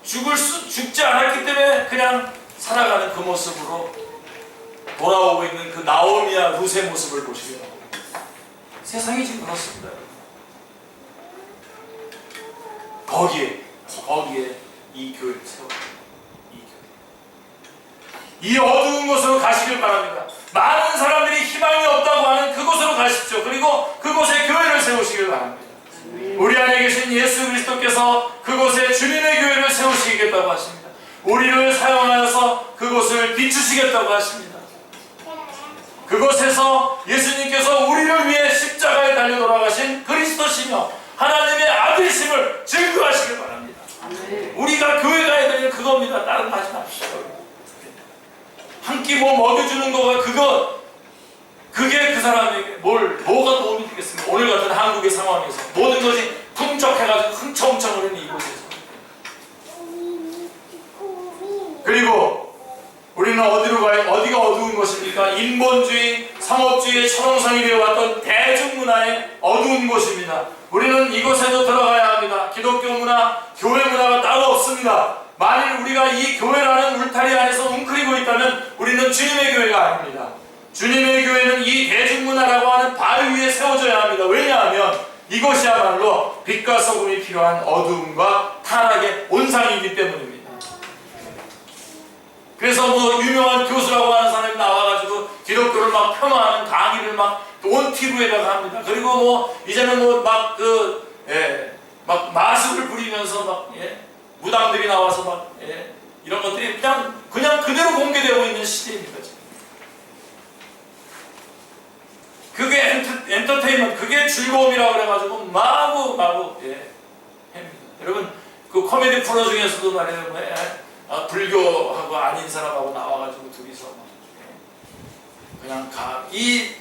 죽지 않았기 때문에 그냥 살아가는 그 모습으로 돌아오고 있는 그 나오미와 룻의 모습을 보시게 됩니다. 세상이 지금 그렇습니다. 거기에 이 교회를 세워요. 이 교회. 이 어두운 곳으로 가시길 바랍니다. 많은 사람들이 희망이 없다고 하는 그곳으로 가십시오. 그리고 그곳에 교회를 세우시길 바랍니다. 우리 안에 계신 예수 그리스도께서 그곳에 주님의 교회를 세우시겠다고 하십니다. 우리를 사용하여서 그곳을 비추시겠다고 하십니다. 그곳에서 예수님께서 우리를 위해 십자가에 달려 돌아가신 그리스도시며 하나님의 아들이심을 증거하시길 바랍니다. 우리가 교회 가야 되는 그겁니다. 다른 거 하지 마십시오. 한 끼 뭐 먹여주는 거가 그게 그 사람에게 뭐가 도움이 되겠습니까? 오늘 같은 한국의 상황에서 모든 것이 풍족해가지고 흥청흥청거리는 이곳에서. 그리고 우리는 어디로 가요? 어디가 어두운 것입니까? 인본주의, 상업주의의 철옹성이 되어왔던 대중문화의 어두운 곳입니다. 우리는 이곳에도 들어가야 합니다. 기독교 문화, 교회 문화가 따로 없습니다. 만일 우리가 이 교회라는 울타리 안에서 웅크리고 있다면 우리는 주님의 교회가 아닙니다. 주님의 교회는 이 대중문화라고 하는 바위 위에 세워져야 합니다. 왜냐하면 이것이야말로 빛과 소금이 필요한 어두움과 타락의 온상이기 때문입니다. 그래서 뭐 유명한 교수라고 하는 사람이 나와가지고 기독교를 막 폄하하는 강의를 막 온 TV에다가 합니다. 그리고 뭐 이제는 뭐 막 막 마술을 부리면서 막 무당들이 나와서 막 이런 것들이 그냥 그대로 공개되고 있는 시대입니다. 지금. 그게 엔터테인먼트, 그게 즐거움이라고 그래가지고 마구 합니다. 여러분 그 코미디 프로 중에서도 말이에요, 불교하고 아닌 사람하고 나와가지고 둘이서 그냥 이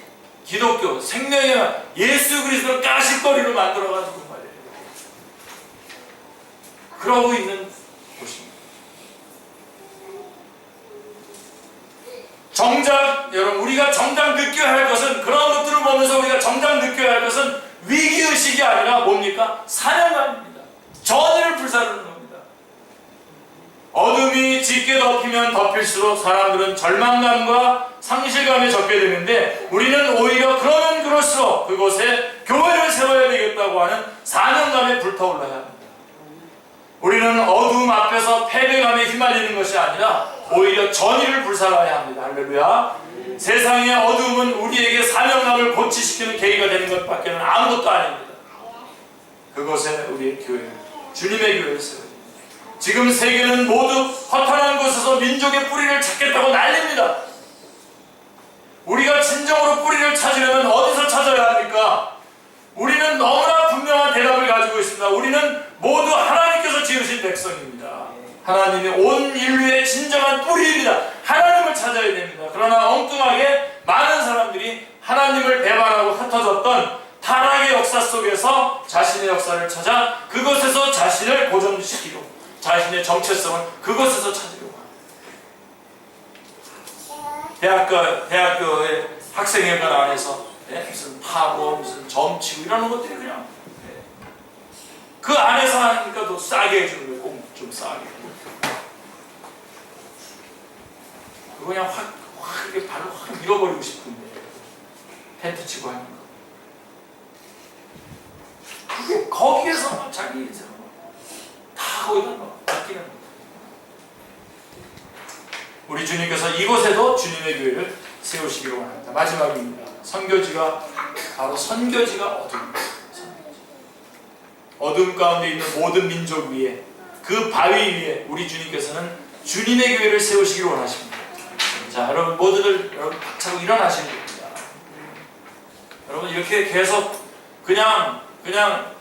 기독교 생명의 예수 그리스도를 가십거리로 만들어가지고 말이에요. 그러고 있는 곳입니다. 정작 여러분 우리가 정작 느껴야 할 것은 그런 것들을 보면서 우리가 정작 느껴야 할 것은 위기의식이 아니라 뭡니까? 사명감입니다. 전의를 불사르는 겁니다. 어둠이 짙게 덮이면 덮일수록 사람들은 절망감과 상실감에 젖게 되는데 우리는 오히려 그러면 그럴수록 그곳에 교회를 세워야 되겠다고 하는 사명감에 불타올라야 합니다. 우리는 어두움 앞에서 패배감에 휘말리는 것이 아니라 오히려 전의를 불살라야 합니다. 할렐루야. 세상의 어두움은 우리에게 사명감을 고취시키는 계기가 되는 것밖에 는 아무것도 아닙니다. 그것에 우리의 교회, 주님의 교회를 세워야 합니다. 지금 세계는 모두 허탄한 곳에서 민족의 뿌리를 찾겠다고 난립니다. 우리가 진정으로 뿌리를 찾으려면 어디서 찾아야 합니까? 우리는 너무나 분명한 대답을 가지고 있습니다. 우리는 모두 하나님께서 지으신 백성입니다. 하나님이 온 인류의 진정한 뿌리입니다. 하나님을 찾아야 됩니다. 그러나 엉뚱하게 많은 사람들이 하나님을 배반하고 흩어졌던 타락의 역사 속에서 자신의 역사를 찾아 그것에서 자신을 고정시키고 자신의 정체성을 그것에서 찾으려고 합니다. 대학교의 학생회관 안에서 무슨 파고 무슨 점치고 이러는 것들이 그냥 그 안에서 하니까 더 싸게 해주는 거예요. 꼭 좀 싸게. 그거 그냥 확 이렇게 발로 확 밀어버리고 싶은데 텐트 치고 하는 거. 그게 거기에서 자기 인생을 다 거기다 맡기는 거예요. 우리 주님께서 이곳에도 주님의 교회를 세우시기로 원합니다. 마지막입니다. 바로 선교지가 어둠입니다. 어둠 가운데 있는 모든 민족 위에 그 바위 위에 우리 주님께서는 주님의 교회를 세우시기를 원하십니다. 자, 여러분 모두들 여러분 박차고 일어나시는 겁니다. 여러분 이렇게 계속 그냥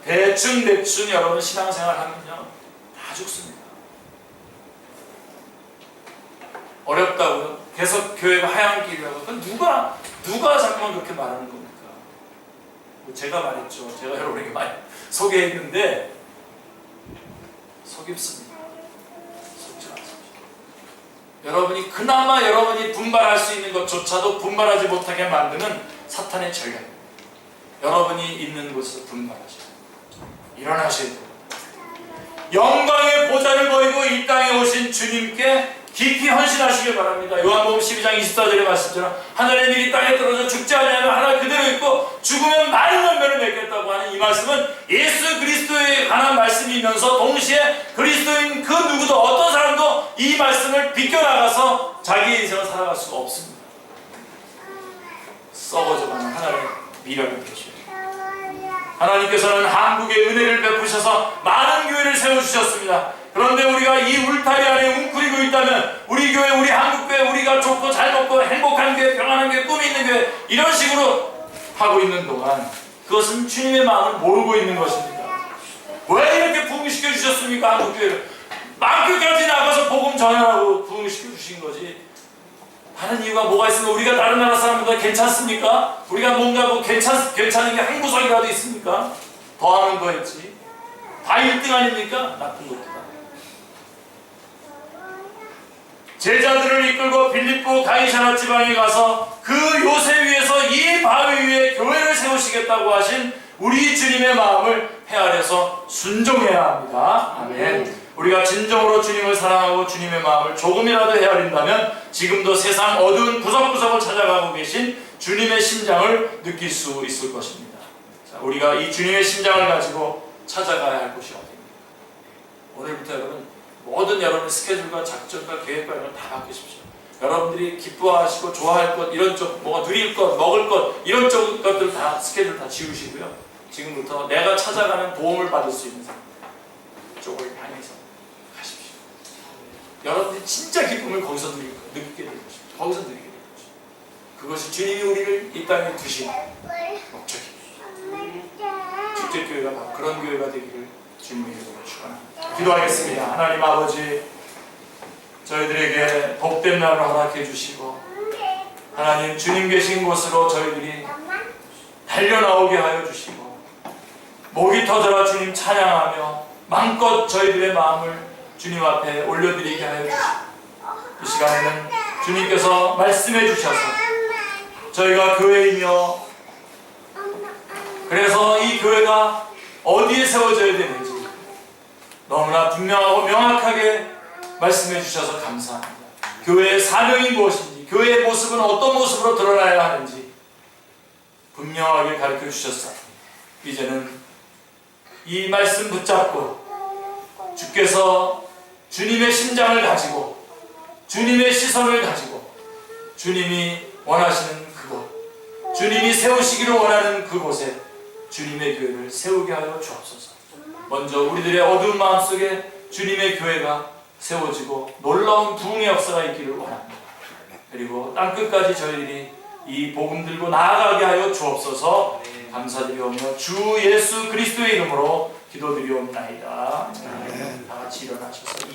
대충 여러분 신앙생활 하면요 다 죽습니다. 어렵다고요? 계속 교회가 하얀 길이라고. 그건 누가 자꾸만 그렇게 말하는 겁니까? 제가 말했죠. 제가 여러분에게 많이 소개했는데 속입습니다. 속지 않습니다. 여러분이 그나마 여러분이 분발할 수 있는 것조차도 분발하지 못하게 만드는 사탄의 전략입니다. 여러분이 있는 곳에서 분발하셔야 됩니다. 일어나셔야 됩니다. 영광의 보좌를 보이고 이 땅에 오신 주님께 깊이 헌신하시길 바랍니다. 요한복음 12장 24절의 말씀처럼 하늘의 밀이 땅에 떨어져 죽지 아니하면 하나 그대로 있고 죽으면 많은 열매를 맺겠다고 하는 이 말씀은 예수 그리스도에 관한 말씀이면서 동시에 그리스도인 그 누구도 어떤 사람도 이 말씀을 비껴나가서 자기의 인생을 살아갈 수가 없습니다. 썩어져가는 하나님의 미련을 계셔요. 하나님께서는 한국에 은혜를 베푸셔서 많은 교회를 세워주셨습니다. 그런데 우리가 이 울타리 안에 웅크리고 있다면 우리 교회, 우리 한국교회, 우리가 좋고 잘 먹고 행복한 교회, 평안한 교회, 꿈이 있는 교회 이런 식으로 하고 있는 동안 그것은 주님의 마음을 모르고 있는 것입니다. 왜 이렇게 부흥시켜 주셨습니까? 한국교회를 만교까지 나가서 복음 전하라고 부흥시켜 주신 거지. 다른 이유가 뭐가 있습니까? 우리가 다른 나라 사람보다 괜찮습니까? 우리가 뭔가 괜찮은 게 한 구석이라도 있습니까? 더하면 더했지. 다 1등 아닙니까? 나쁜 것보다. 제자들을 이끌고 빌립보 가이사라 지방에 가서 그 요새 위에서 이 바위 위에 교회를 세우시겠다고 하신 우리 주님의 마음을 헤아려서 순종해야 합니다. 아멘. 우리가 진정으로 주님을 사랑하고 주님의 마음을 조금이라도 헤아린다면 지금도 세상 어두운 구석구석을 찾아가고 계신 주님의 심장을 느낄 수 있을 것입니다. 자, 우리가 이 주님의 심장을 가지고 찾아가야 할 곳이 어디입니까? 오늘부터 여러분 모든 여러분의 스케줄과 작전과 계획과 이런 걸 다 바꾸십시오. 여러분들이 기뻐하시고 좋아할 것, 이런 쪽, 뭐가 누릴 것, 먹을 것, 이런 쪽 것들 다 스케줄 다 지우시고요. 지금부터 내가 찾아가는 도움을 받을 수 있는 쪽을 향해서 가십시오. 여러분들이 진짜 기쁨을 거기서 느끼게 될 것입니다. 거기서 누리게 될 것입니다. 그것이 주님이 우리를 이 땅에 두신 목적입니다. 축제교회가 바로 그런 교회가 되기를 주님의 이름으로 축원합니다. 기도하겠습니다. 하나님 아버지, 저희들에게 복된 날을 허락해 주시고 하나님 주님 계신 곳으로 저희들이 달려나오게 하여 주시고 목이 터져라 주님 찬양하며 마음껏 저희들의 마음을 주님 앞에 올려드리게 하여 주시고 이 시간에는 주님께서 말씀해 주셔서 저희가 교회이며 그래서 이 교회가 어디에 세워져야 되는지 너무나 분명하고 명확하게 말씀해 주셔서 감사합니다. 교회의 사명이 무엇인지, 교회의 모습은 어떤 모습으로 드러나야 하는지 분명하게 가르쳐 주셨사. 이제는 이 말씀 붙잡고 주께서 주님의 심장을 가지고 주님의 시선을 가지고 주님이 원하시는 그곳, 주님이 세우시기를 원하는 그곳에 주님의 교회를 세우게 하여 주옵소서. 먼저 우리들의 어두운 마음속에 주님의 교회가 세워지고 놀라운 부흥의 역사가 있기를 원합니다. 그리고 땅끝까지 저희들이 이 복음 들고 나아가게 하여 주옵소서. 감사드리오며 주 예수 그리스도의 이름으로 기도드리옵나이다. 다 같이 일어나셔서